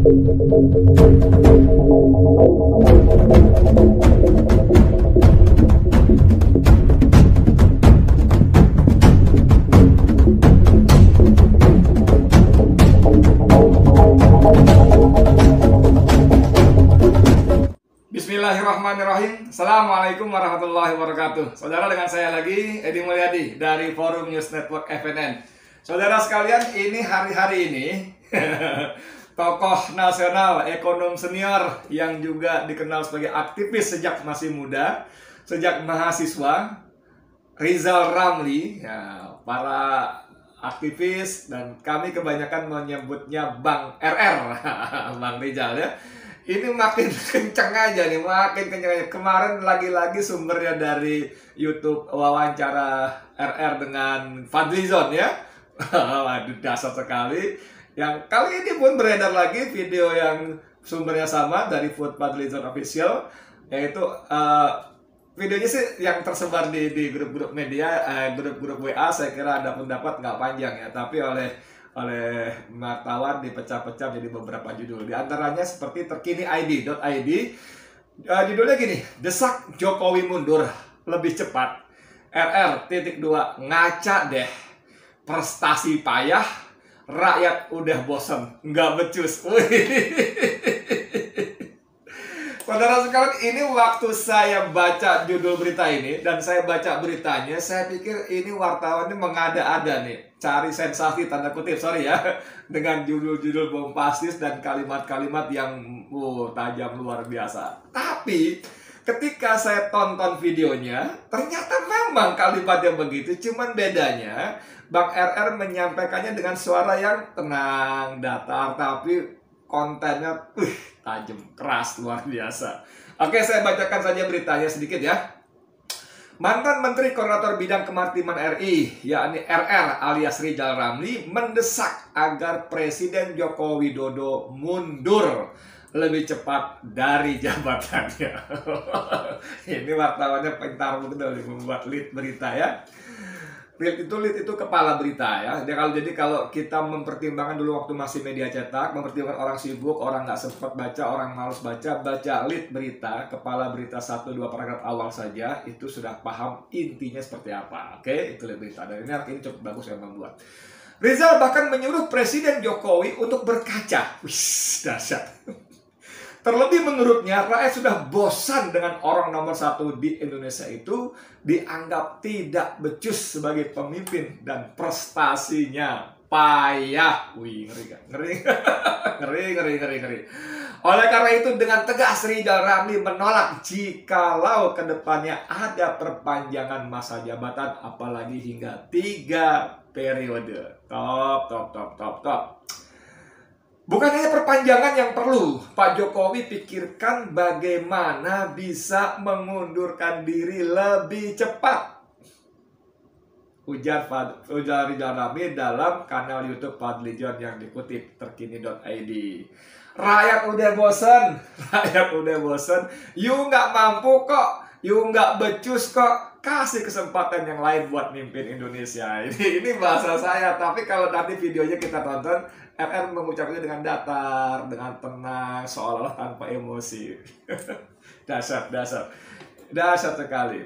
Bismillahirrahmanirrahim. Assalamualaikum warahmatullahi wabarakatuh. Saudara, dengan saya lagi Edi Mulyadi dari Forum News Network FNN. Saudara sekalian, ini hari-hari ini tokoh nasional, ekonom senior yang juga dikenal sebagai aktivis sejak masih muda, sejak mahasiswa, Rizal Ramli, ya, para aktivis dan kami kebanyakan menyebutnya Bang RR, Bang Rizal ya. Ini makin kenceng aja nih, makin kenceng aja. Kemarin lagi-lagi sumbernya dari YouTube wawancara RR dengan Fadlizon ya. Waduh, dasar sekali. Yang kali ini pun beredar lagi video yang sumbernya sama dari Fadlizon Official, yaitu videonya sih yang tersebar di grup-grup media, grup-grup WA. Saya kira ada pendapat nggak panjang ya, tapi oleh wartawan dipecah-pecah jadi beberapa judul. Di antaranya seperti terkini.id. Judulnya gini, desak Jokowi mundur lebih cepat. RR.2 ngaca deh, prestasi payah, rakyat udah bosen, nggak becus. Saudara sekalian, ini waktu saya baca judul berita ini dan saya baca beritanya, saya pikir ini wartawan ini mengada-ada nih, cari sensasi tanda kutip, sorry ya, dengan judul-judul bombastis dan kalimat-kalimat yang tajam luar biasa. Tapi ketika saya tonton videonya, ternyata memang kalimatnya begitu, cuman bedanya Bang RR menyampaikannya dengan suara yang tenang, datar, tapi kontennya tajam, keras, luar biasa. Oke, saya bacakan saja beritanya sedikit ya. Mantan Menteri Koordinator Bidang Kemaritiman RI, yakni RR alias Rizal Ramli, mendesak agar Presiden Joko Widodo mundur lebih cepat dari jabatannya. Ini wartawannya pintar betul membuat lead berita ya. Lead itu kepala berita ya. Jadi kalau kita mempertimbangkan dulu waktu masih media cetak, mempertimbangkan orang sibuk, orang nggak sempat baca, orang malas baca lead berita, kepala berita 1-2 paragraf awal saja, itu sudah paham intinya seperti apa. Oke, itu lead berita. Dan ini artinya cukup bagus yang membuat. Rizal bahkan menyuruh Presiden Jokowi untuk berkaca. Wih, dahsyat. Terlebih menurutnya, rakyat sudah bosan dengan orang nomor 1 di Indonesia itu dianggap tidak becus sebagai pemimpin dan prestasinya payah. Wih, ngeri. Ngeri. Oleh karena itu, dengan tegas Rizal Ramli menolak jikalau kedepannya ada perpanjangan masa jabatan, apalagi hingga 3 periode. Top. Bukan hanya perpanjangan yang perlu, Pak Jokowi pikirkan bagaimana bisa mengundurkan diri lebih cepat. Ujar Rizal Ramli dalam kanal YouTube Fadlizon yang dikutip terkini.id. Rakyat udah bosen, you nggak mampu kok, you nggak becus kok, kasih kesempatan yang lain buat mimpin Indonesia. Ini bahasa saya, tapi kalau nanti videonya kita tonton, RR mengucapkannya dengan datar, dengan tenang, seolah-olah tanpa emosi. Dasar sekali.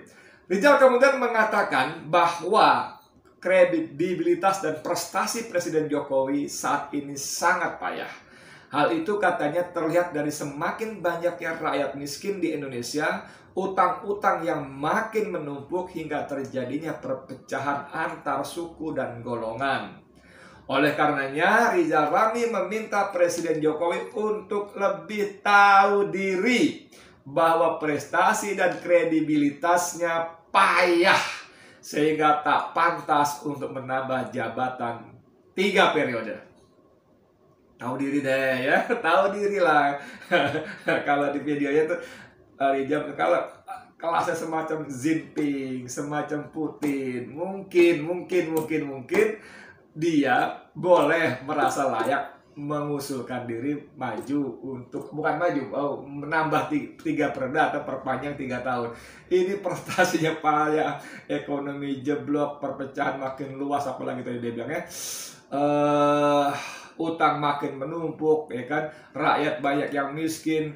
Rizal kemudian mengatakan bahwa kredibilitas dan prestasi Presiden Jokowi saat ini sangat payah. Hal itu katanya terlihat dari semakin banyaknya rakyat miskin di Indonesia, utang-utang yang makin menumpuk hingga terjadinya perpecahan antar suku dan golongan. Oleh karenanya, Rizal Ramli meminta Presiden Jokowi untuk lebih tahu diri bahwa prestasi dan kredibilitasnya payah sehingga tak pantas untuk menambah jabatan 3 periode. Tahu diri deh ya, tahu diri lah. Kalau di videonya tuh Rizal kalau kelasnya semacam Jinping, semacam Putin, mungkin dia boleh merasa layak mengusulkan diri maju untuk, menambah 3 periode atau perpanjang 3 tahun. Ini prestasinya payah, ekonomi jeblok, perpecahan makin luas, apalagi tadi dia bilangnya utang makin menumpuk, ya kan, rakyat banyak yang miskin.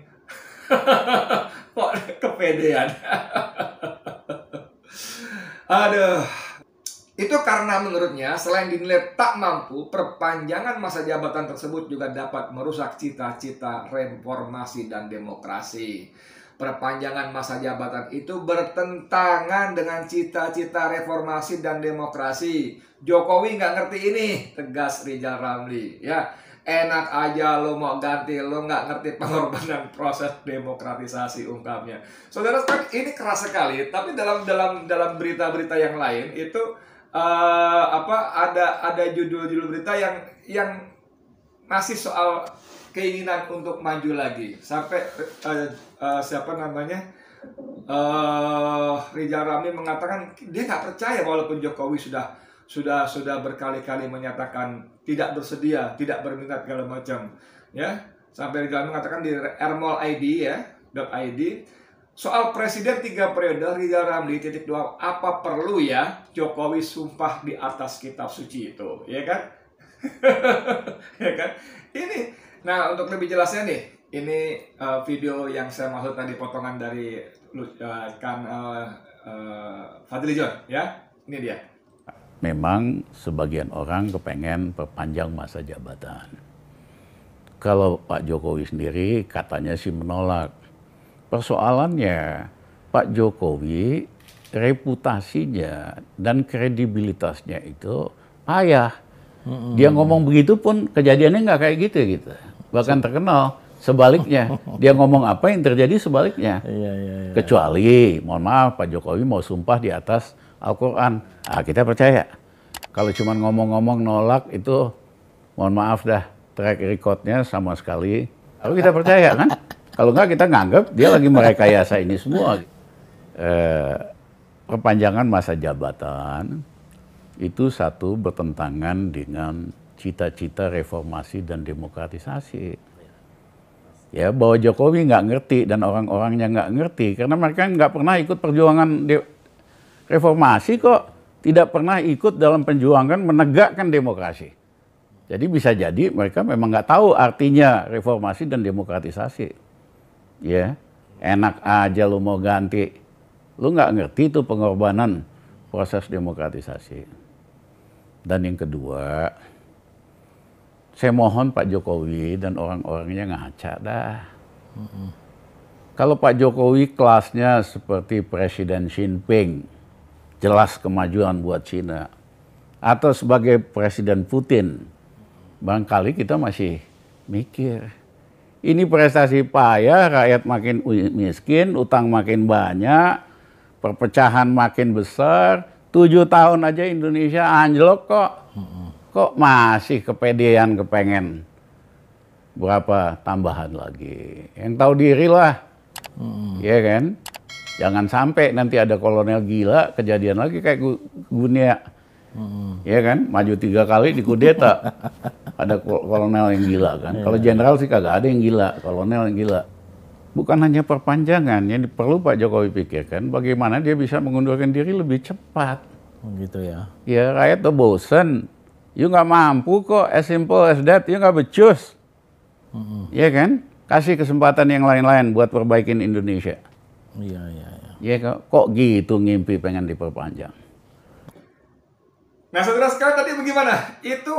Kok kepedean. Aduh. Itu karena menurutnya selain dinilai tak mampu, perpanjangan masa jabatan tersebut juga dapat merusak cita-cita reformasi dan demokrasi. Perpanjangan masa jabatan itu bertentangan dengan cita-cita reformasi dan demokrasi. Jokowi nggak ngerti ini, tegas Rizal Ramli. Ya, enak aja lo mau ganti, lo nggak ngerti pengorbanan proses demokratisasi, ungkapnya. Saudara sekalian, ini keras sekali. Tapi dalam berita-berita yang lain itu ada judul-judul berita yang masih soal keinginan untuk maju lagi. Sampai Rizal Ramli mengatakan dia nggak percaya walaupun Jokowi sudah berkali-kali menyatakan tidak bersedia, tidak berminat segala macam, ya. Sampai Rizal Ramli mengatakan di rmol.id ya, .id, soal presiden 3 periode, Rizal Ramli (2) apa perlu ya Jokowi sumpah di atas kitab suci itu, ya kan? Ya kan? Ini, nah untuk lebih jelasnya nih, ini video yang saya maksud tadi potongan dari Fadli John, ya, ini dia. Memang sebagian orang kepengen perpanjang masa jabatan. Kalau Pak Jokowi sendiri katanya sih menolak. Persoalannya Pak Jokowi reputasinya dan kredibilitasnya itu payah. Dia ngomong begitu pun kejadiannya nggak kayak gitu. Bahkan terkenal sebaliknya. Dia ngomong apa yang terjadi sebaliknya. Kecuali, mohon maaf, Pak Jokowi mau sumpah di atas Al-Quran. Kita percaya. Kalau cuma ngomong-ngomong nolak itu, mohon maaf dah, track recordnya sama sekali. Kalau kita percaya kan? Kalau nggak kita nganggap dia lagi merekayasa ini semua. Perpanjangan masa jabatan itu satu bertentangan dengan cita-cita reformasi dan demokratisasi. Ya, bahwa Jokowi nggak ngerti dan orang-orangnya nggak ngerti karena mereka nggak pernah ikut perjuangan reformasi kok, tidak pernah ikut dalam perjuangan menegakkan demokrasi. Jadi bisa jadi mereka memang nggak tahu artinya reformasi dan demokratisasi. Ya, enak aja lu mau ganti. Lu nggak ngerti itu pengorbanan proses demokratisasi. Dan yang kedua, saya mohon Pak Jokowi dan orang-orangnya ngaca dah. Kalau Pak Jokowi kelasnya seperti Presiden Xi Jinping, jelas kemajuan buat Cina. Atau sebagai Presiden Putin, barangkali kita masih mikir. Ini prestasi payah, rakyat makin miskin, utang makin banyak, perpecahan makin besar, 7 tahun aja Indonesia anjlok kok. Kok masih kepedean kepengen berapa tambahan lagi. Yang tahu diri lah, ya kan? Jangan sampai nanti ada kolonel gila, kejadian lagi kayak Guinea. Ya kan, maju 3 kali dikudeta. Ada kolonel yang gila kan. Kalau jenderal sih kagak ada yang gila, kolonel yang gila. Bukan hanya perpanjangan, yang perlu Pak Jokowi pikirkan bagaimana dia bisa mengundurkan diri lebih cepat. Gitu ya. Ya, rakyat tuh bosen. You nggak mampu kok, as simple as that, you nggak becus. Ya kan? Kasih kesempatan yang lain-lain buat perbaikin Indonesia. Iya. Ya kok gitu ngimpi pengen diperpanjang. Nah, saudara sekalian tadi bagaimana? Itu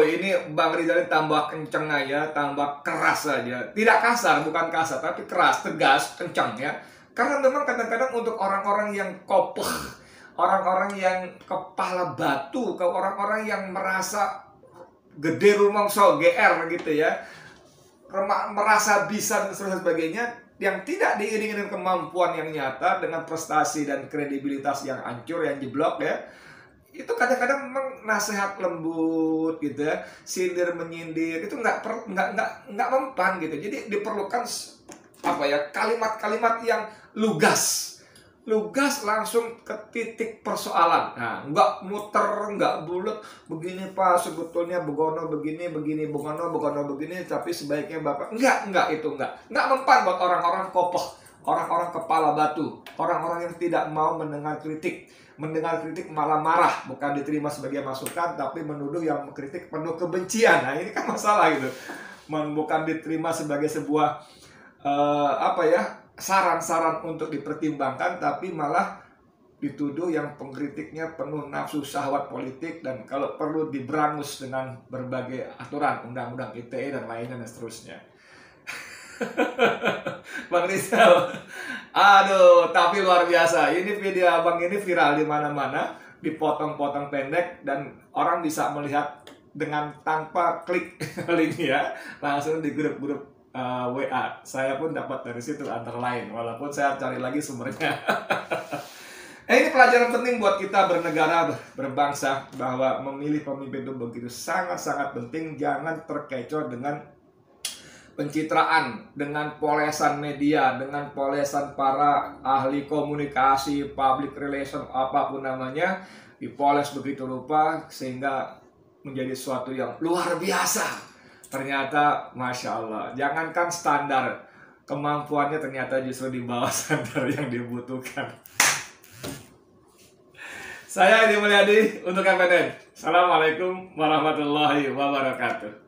ini Bang Rizal tambah kenceng aja, tambah keras aja. Tidak kasar, bukan kasar, tapi keras, tegas, kencang ya. Karena memang kadang-kadang untuk orang-orang yang kopoh, orang-orang yang kepala batu, ke orang-orang yang merasa gede rumongso, GR gitu ya, merasa bisa dan sebagainya, yang tidak diiringi dengan kemampuan yang nyata, dengan prestasi dan kredibilitas yang hancur, yang jeblok ya, itu kadang-kadang memang nasihat lembut gitu ya, sindir menyindir itu nggak mempan gitu. Jadi diperlukan kalimat-kalimat yang lugas langsung ke titik persoalan. Nah, nggak muter, nggak bulat. Begini Pak, sebetulnya begono begini, begono begini, tapi sebaiknya Bapak nggak mempan buat orang-orang kopoh, orang-orang kepala batu, orang-orang yang tidak mau mendengar kritik, mendengar kritik malah marah, bukan diterima sebagai masukan, tapi menuduh yang mengkritik penuh kebencian. Nah ini kan masalah gitu, bukan diterima sebagai sebuah saran-saran untuk dipertimbangkan, tapi malah dituduh yang pengkritiknya penuh nafsu syahwat politik dan kalau perlu diberangus dengan berbagai aturan, undang-undang ITE dan lainnya dan seterusnya. Bang Rizal, aduh, tapi luar biasa. Ini video abang ini viral di mana-mana, dipotong-potong pendek dan orang bisa melihat dengan tanpa klik link ya, langsung di grup-grup WA. Saya pun dapat dari situ antara lain, walaupun saya cari lagi sumbernya. Ini pelajaran penting buat kita bernegara, berbangsa, bahwa memilih pemimpin itu begitu sangat-sangat penting. Jangan terkecoh dengan pencitraan, dengan polesan media, dengan polesan para ahli komunikasi, public relation, apapun namanya, dipoles begitu rupa sehingga menjadi sesuatu yang luar biasa. Ternyata, Masya Allah, jangankan standar, kemampuannya ternyata justru di bawah standar yang dibutuhkan. Saya Edi Mulyadi untuk KPN. Assalamualaikum warahmatullahi wabarakatuh.